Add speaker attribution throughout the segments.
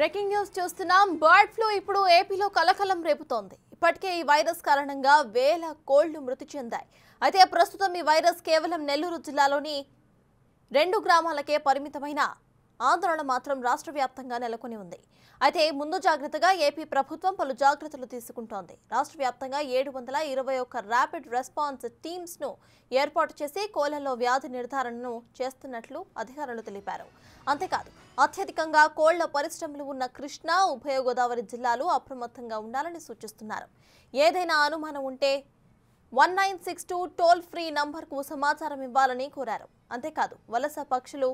Speaker 1: Breaking news చూస్తున్నాం. Bird flu ఇప్పుడు ఏపీలో కలకలం రేపుతోంది. ఇప్పటికే ఈ వైరస్ కారణంగా వేల కోళ్లు మృతి చెందాయి. అయితే ప్రస్తుతం ఈ వైరస్ కేవలం నెల్లూరు జిల్లాలోని 2 గ్రామాలకే పరిమితమైన ఆందోళన మాత్రం రాష్ట్ర వ్యాప్తంగా నెలకొని ఉంది. అయితే ముందు జాగ్రత్తగా ఏపీ ప్రభుత్వం పలు జాగ్రత్తలు తీసుకుంటోంది. రాష్ట్ర వ్యాప్తంగా 721 ర్యాపిడ్ రెస్పాన్స్ టీమ్స్ ను ఏర్పాటు చేసి కోళ్లలో వ్యాధి నిర్ధారణను చేస్తున్నట్లు అధికారులు తెలిపారు. అంతేకాదు అత్యధికంగా కోళ్ల పరిశ్రమలు ఉన్న కృష్ణా, ఉభయ గోదావరి జిల్లాలు అప్రమత్తంగా ఉండాలని సూచిస్తున్నారు. ఏదైనా అనుమానం ఉంటే 1962 టోల్ ఫ్రీ నంబర్కు సమాచారం ఇవ్వాలని కోరారు. అంతేకాదు వలస పక్షులు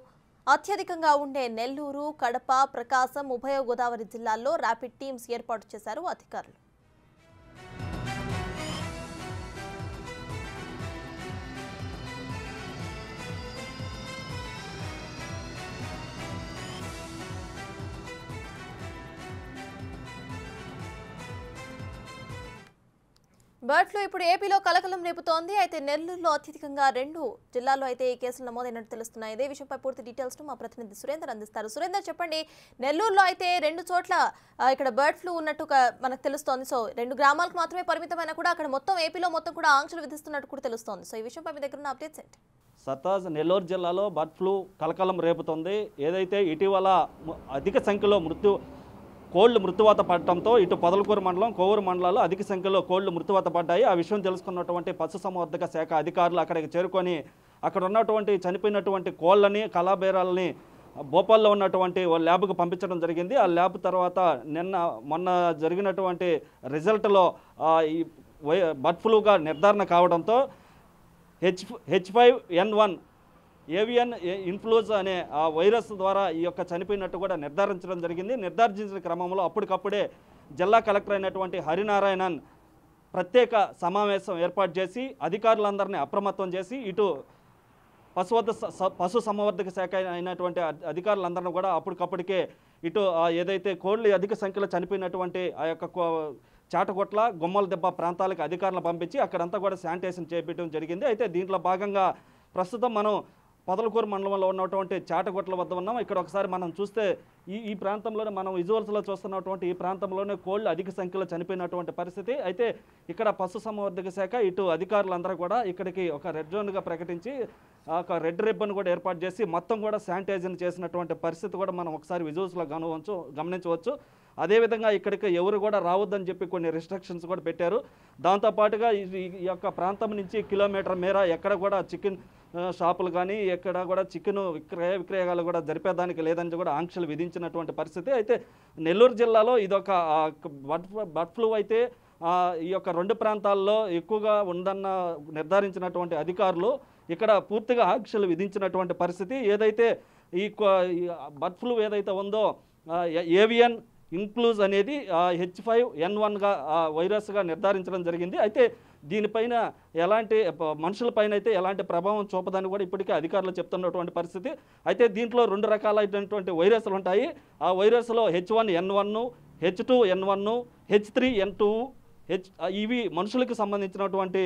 Speaker 1: అత్యధికంగా ఉండే నెల్లూరు, కడప, ప్రకాశం, ఉభయ గోదావరి జిల్లాల్లో ర్యాపిడ్ టీమ్స్ ఏర్పాటు చేశారు అధికారులు. బర్డ్ ఫ్లూ ఇప్పుడు ఏపీలో కలకలం రేపుతోంది. అయితే నెల్లూరులో అత్యధికంగా 2 జిల్లాల్లో అయితే ఈ కేసులు నమోదైనట్టు తెలుస్తున్నాయి. ఇదే విషయంపై పూర్తి డీటెయిల్స్ మా ప్రతినిధి సురేందర్ అందిస్తారు. సురేందర్, చెప్పండి, నెల్లూరులో అయితే 2 చోట్ల ఇక్కడ బర్డ్ ఫ్లూ ఉన్నట్టు మనకు తెలుస్తోంది. సో 2 గ్రామాలకు మాత్రమే పరిమితమైన కూడా అక్కడ మొత్తం ఏపీలో మొత్తం కూడా ఆంక్షలు విధిస్తున్నట్టు కూడా తెలుస్తోంది. సో ఈ విషయంపై మీ దగ్గర ఉన్న అప్డేట్స్ ఏంటి?
Speaker 2: సతాజ్ నెల్లూరు జిల్లాలో బర్డ్ ఫ్లూ కలకలం రేపుతోంది. ఏదైతే ఇటీవల అధిక సంఖ్యలో కోళ్లు మృత్యువాత పడటంతో ఇటు పొదలకూరు మండలం, కోవూరు మండలాల్లో అధిక సంఖ్యలో కోళ్లు మృత్యువాత పడ్డాయి. ఆ విషయం తెలుసుకున్నటువంటి పశుసంవర్ధక శాఖ అధికారులు అక్కడికి చేరుకొని అక్కడ ఉన్నటువంటి చనిపోయినటువంటి కోళ్లని, కళాబేరాలని భోపాల్లో ఉన్నటువంటి ల్యాబ్కు పంపించడం జరిగింది. ఆ ల్యాబ్ తర్వాత మొన్న జరిగినటువంటి రిజల్ట్లో ఈ బర్డ్ ఫ్లూగా నిర్ధారణ కావడంతో H5N1 ఏవియన్ ఇన్ఫ్లూయెంజా అనే ఆ వైరస్ ద్వారా ఈ యొక్క చనిపోయినట్టు కూడా నిర్ధారించడం జరిగింది. నిర్ధారించిన క్రమంలో అప్పటికప్పుడే జిల్లా కలెక్టర్ అయినటువంటి హరినారాయణన్ ప్రత్యేక సమావేశం ఏర్పాటు చేసి అధికారులందరినీ అప్రమత్తం చేసి ఇటు పశు సంవర్ధక శాఖ అయినటువంటి అధికారులందరినీ కూడా అప్పటికప్పటికే ఇటు ఏదైతే కోళ్లు అధిక సంఖ్యలో చనిపోయినటువంటి ఆ యొక్క చాటగొట్ల, గుమ్మల దెబ్బ ప్రాంతాలకు అధికారులను పంపించి అక్కడంతా కూడా శానిటైజేషన్ చేయించడం జరిగింది. అయితే దీంట్లో భాగంగా ప్రస్తుతం మనం పొదలకూరు మండలంలో ఉన్నటువంటి చాటగొట్ల వద్ద ఉన్నాం. ఇక్కడ ఒకసారి మనం చూస్తే ఈ ప్రాంతంలోనే మనం విజువల్స్లో చూస్తున్నటువంటి ఈ ప్రాంతంలోనే కోళ్లు అధిక సంఖ్యలో చనిపోయినటువంటి పరిస్థితి. అయితే ఇక్కడ పశుసంవర్ధక శాఖ ఇటు అధికారులందరూ కూడా ఇక్కడికి ఒక రెడ్ జోన్గా ప్రకటించి ఒక రెడ్ రిబ్బన్ కూడా ఏర్పాటు చేసి మొత్తం కూడా శానిటైజేషన్ చేసినటువంటి పరిస్థితి కూడా మనం ఒకసారి విజువల్స్లో గమనించవచ్చు. అదేవిధంగా ఇక్కడికి ఎవరు కూడా రావద్దని చెప్పి కొన్ని రిస్ట్రిక్షన్స్ కూడా పెట్టారు. దాంతోపాటుగా ఈ యొక్క ప్రాంతం నుంచి కిలోమీటర్ మేర ఎక్కడ కూడా చికెన్ షాపులు కానీ ఎక్కడ కూడా చికెన్ విక్రయాలు కూడా జరిపేదానికి లేదని కూడా ఆంక్షలు విధించినటువంటి పరిస్థితి. అయితే నెల్లూరు జిల్లాలో ఇదొక బర్డ్ ఫ్లూ అయితే ఈ యొక్క 2 ప్రాంతాల్లో ఎక్కువగా ఉందన్న నిర్ధారించినటువంటి అధికారులు ఇక్కడ పూర్తిగా ఆంక్షలు విధించినటువంటి పరిస్థితి. ఏదైతే ఈ బర్డ్ ఫ్లూ ఏదైతే ఉందో ఏవియన్ ఇన్ఫ్లూయెంజా అనేది H5N1గా వైరస్గా నిర్ధారించడం జరిగింది. అయితే దీనిపైన మనుషులపైన అయితే ఎలాంటి ప్రభావం చూపదని కూడా ఇప్పటికే అధికారులు చెప్తున్నటువంటి పరిస్థితి. అయితే దీంట్లో 2 రకాలైనటువంటి వైరస్లు ఉంటాయి. ఆ వైరస్లో H1N1, H2N1, H3N2 ఇవి మనుషులకు సంబంధించినటువంటి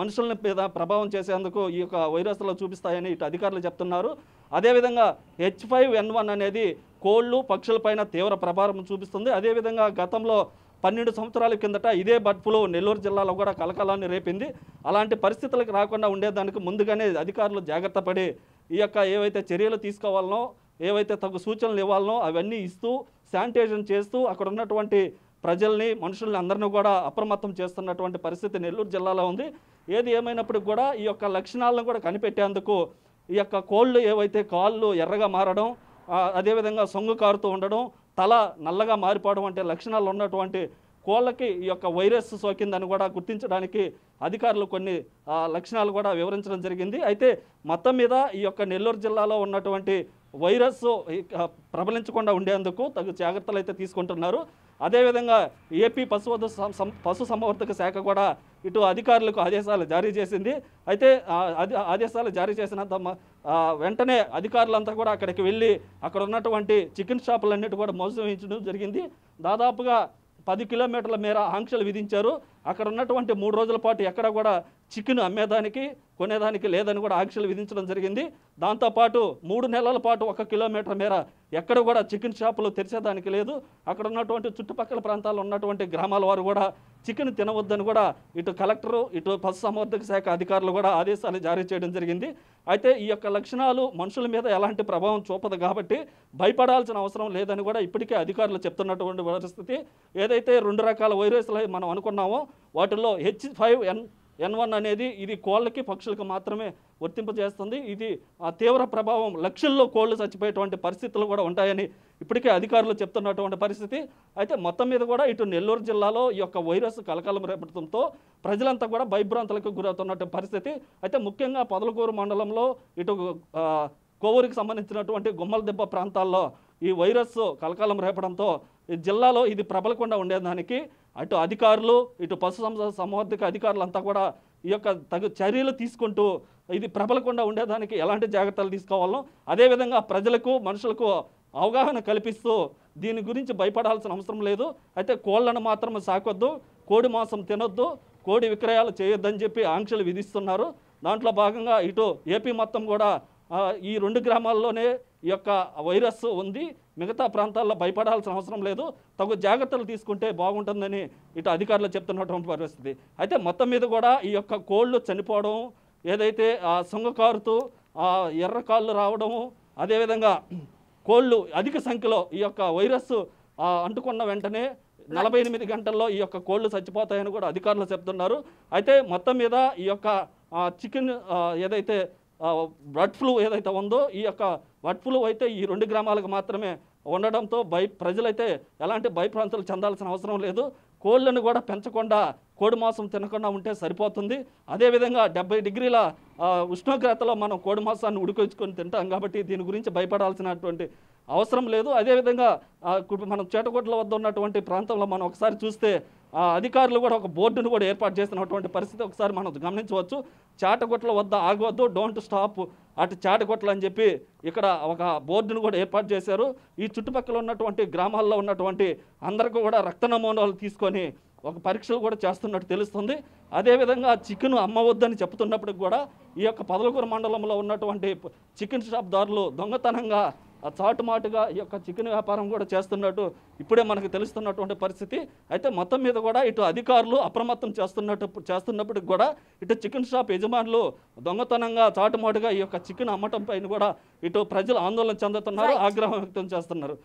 Speaker 2: మనుషుల మీద ప్రభావం చేసేందుకు ఈ యొక్క వైరస్లో చూపిస్తాయని ఇటు అధికారులు చెప్తున్నారు. అదేవిధంగా H5N1 అనేది కోళ్లు, పక్షులపైన తీవ్ర ప్రభావం చూపిస్తుంది. అదేవిధంగా గతంలో 12 సంవత్సరాల కిందట ఇదే బర్డ్ ఫ్లూ నెల్లూరు జిల్లాలో కూడా కలకలాన్ని రేపింది. అలాంటి పరిస్థితులకు రాకుండా ఉండేదానికి ముందుగానే అధికారులు జాగ్రత్త పడి ఈ యొక్క ఏవైతే చర్యలు తీసుకోవాలనో, ఏవైతే తగు సూచనలు ఇవ్వాలనో అవన్నీ ఇస్తూ శానిటైజేషన్ చేస్తూ అక్కడ ఉన్నటువంటి ప్రజల్ని, మనుషుల్ని అందరినీ కూడా అప్రమత్తం చేస్తున్నటువంటి పరిస్థితి నెల్లూరు జిల్లాలో ఉంది. ఏది ఏమైనప్పటికీ కూడా ఈ యొక్క లక్షణాలను కూడా కనిపెట్టేందుకు ఈ యొక్క కోళ్ళు ఏవైతే కాళ్ళు ఎర్రగా మారడం, అదేవిధంగా సొంగు కారుతూ ఉండడం, తల నల్లగా మారిపోవడం వంటి లక్షణాలు ఉన్నటువంటి కోళ్ళకి ఈ యొక్క వైరస్ సోకిందని కూడా గుర్తించడానికి అధికారులు కొన్ని లక్షణాలు కూడా వివరించడం జరిగింది. అయితే మొత్తం మీద ఈ యొక్క నెల్లూరు జిల్లాలో ఉన్నటువంటి వైరస్ ప్రబలించకుండా ఉండేందుకు తగు జాగ్రత్తలు అయితే తీసుకుంటున్నారు. అదేవిధంగా ఏపీ పశు సంవర్ధక శాఖ కూడా ఇటు అధికారులకు ఆదేశాలు జారీ చేసింది. అయితే ఆదేశాలు జారీ చేసినంత వెంటనే అధికారులంతా కూడా అక్కడికి వెళ్ళి అక్కడ ఉన్నటువంటి చికెన్ షాపులన్నిటి కూడా మోసగించడం జరిగింది. దాదాపుగా 10 కిలోమీటర్ల మేర ఆంక్షలు విధించారు. అక్కడ ఉన్నటువంటి 3 రోజుల పాటు ఎక్కడ కూడా చికెన్ అమ్మేదానికి కొనేదానికి లేదని కూడా ఆంక్షలు విధించడం జరిగింది. దాంతోపాటు 3 నెలల పాటు 1 కిలోమీటర్ మేర ఎక్కడ కూడా చికెన్ షాపులు తెరిచేదానికి లేదు. అక్కడ ఉన్నటువంటి చుట్టుపక్కల ప్రాంతాల్లో ఉన్నటువంటి గ్రామాల వారు కూడా చికెన్ తినవద్దని కూడా ఇటు కలెక్టరు ఇటు పశుసంవర్ధక శాఖ అధికారులు కూడా ఆదేశాలు జారీ చేయడం జరిగింది. అయితే ఈ యొక్క లక్షణాలు మనుషుల మీద ఎలాంటి ప్రభావం చూపదు కాబట్టి భయపడాల్సిన అవసరం లేదని కూడా ఇప్పటికే అధికారులు చెప్తున్నటువంటి పరిస్థితి. ఏదైతే 2 రకాల వైరస్లు మనం అనుకున్నామో వాటిల్లో H5N1 అనేది ఇది కోళ్ళకి పక్షులకు మాత్రమే వర్తింపజేస్తుంది. ఇది ఆ తీవ్ర ప్రభావం లక్షల్లో కోళ్ళు చచ్చిపోయేటువంటి పరిస్థితులు కూడా ఉంటాయని ఇప్పటికే అధికారులు చెప్తున్నటువంటి పరిస్థితి. అయితే మొత్తం మీద కూడా ఇటు నెల్లూరు జిల్లాలో ఈ యొక్క వైరస్ కలకలం రేపడంతో ప్రజలంతా కూడా భయభ్రాంతులకు గురవుతున్నటువంటి పరిస్థితి. అయితే ముఖ్యంగా పొదలకూరు మండలంలో ఇటు కోవూరుకి సంబంధించినటువంటి గుమ్మలదెబ్బ ప్రాంతాల్లో ఈ వైరస్ కలకాలం రేపడంతో ఈ జిల్లాలో ఇది ప్రబలకుండా ఉండేదానికి అటు అధికారులు ఇటు సంవర్ధక అధికారులంతా కూడా ఈ యొక్క తగు చర్యలు తీసుకుంటూ ఇది ప్రబలకుండా ఉండేదానికి ఎలాంటి జాగ్రత్తలు తీసుకోవాలో అదేవిధంగా ప్రజలకు మనుషులకు అవగాహన కల్పిస్తూ దీని గురించి భయపడాల్సిన అవసరం లేదు. అయితే కోళ్లను మాత్రం సాకొద్దు, కోడి మాంసం తినొద్దు, కోడి విక్రయాలు చేయొద్దని చెప్పి ఆంక్షలు విధిస్తున్నారు. దాంట్లో భాగంగా ఇటు ఏపీ మొత్తం కూడా ఈ 2 గ్రామాల్లోనే ఈ యొక్క వైరస్ ఉంది. మిగతా ప్రాంతాల్లో భయపడాల్సిన అవసరం లేదు, తగు జాగ్రత్తలు తీసుకుంటే బాగుంటుందని ఇటు అధికారులు చెప్తున్నటువంటి పరిస్థితి. అయితే మొత్తం మీద కూడా ఈ యొక్క కోళ్ళు చనిపోవడం, ఏదైతే సొంగకారుతూ ఎర్ర కాళ్ళు రావడము, అదేవిధంగా కోళ్ళు అధిక సంఖ్యలో ఈ యొక్క వైరస్ అంటుకున్న వెంటనే 48 గంటల్లో ఈ యొక్క కోళ్ళు చచ్చిపోతాయని కూడా అధికారులు చెప్తున్నారు. అయితే మొత్తం మీద ఈ యొక్క చికెన్ ఏదైతే బర్డ్ ఫ్లూ ఏదైతే ఉందో ఈ యొక్క బర్డ్ ఫ్లూ అయితే ఈ 2 గ్రామాలకు మాత్రమే ఉండడంతో ప్రజలైతే ఎలాంటి భయభ్రాంతులు చెందాల్సిన అవసరం లేదు. కోళ్ళను కూడా పెంచకుండా కోడి మాంసం తినకుండా ఉంటే సరిపోతుంది. అదేవిధంగా 70 డిగ్రీల ఉష్ణోగ్రతలో మనం కోడి మాంసాన్ని ఉడికొచ్చుకొని తింటాం కాబట్టి దీని గురించి భయపడాల్సినటువంటి అవసరం లేదు. అదేవిధంగా మనం చేటగొడ్ల వద్ద ఉన్నటువంటి ప్రాంతంలో మనం ఒకసారి చూస్తే అధికారులు కూడా ఒక బోర్డును కూడా ఏర్పాటు చేసినటువంటి పరిస్థితి ఒకసారి మనం గమనించవచ్చు. చేటగొట్ల వద్ద ఆగవద్దు, డోంట్ స్టాప్ అటు చేటగొట్లు అని చెప్పి ఇక్కడ ఒక బోర్డును కూడా ఏర్పాటు చేశారు. ఈ చుట్టుపక్కల ఉన్నటువంటి గ్రామాల్లో ఉన్నటువంటి అందరికీ కూడా రక్త నమూనాలు తీసుకొని ఒక పరీక్షలు కూడా చేస్తున్నట్టు తెలుస్తుంది. అదేవిధంగా చికెన్ అమ్మవద్దని చెప్తున్నప్పటికి కూడా ఈ యొక్క పొదలకూరు మండలంలో ఉన్నటువంటి చికెన్ షాప్ దారులు దొంగతనంగా చాటుమాటుగా ఈ యొక్క చికెన్ వ్యాపారం కూడా చేస్తున్నట్టు ఇప్పుడే మనకు తెలుస్తున్నటువంటి పరిస్థితి. అయితే మొత్తం మీద కూడా ఇటు అధికారులు అప్రమత్తం చేస్తున్నప్పటికి కూడా ఇటు చికెన్ షాప్ యజమానులు దొంగతనంగా చాటుమాటుగా ఈ యొక్క చికెన్ అమ్మటం పైన కూడా ఇటు ప్రజలు ఆందోళన చెందుతున్నారు, ఆగ్రహం వ్యక్తం చేస్తున్నారు.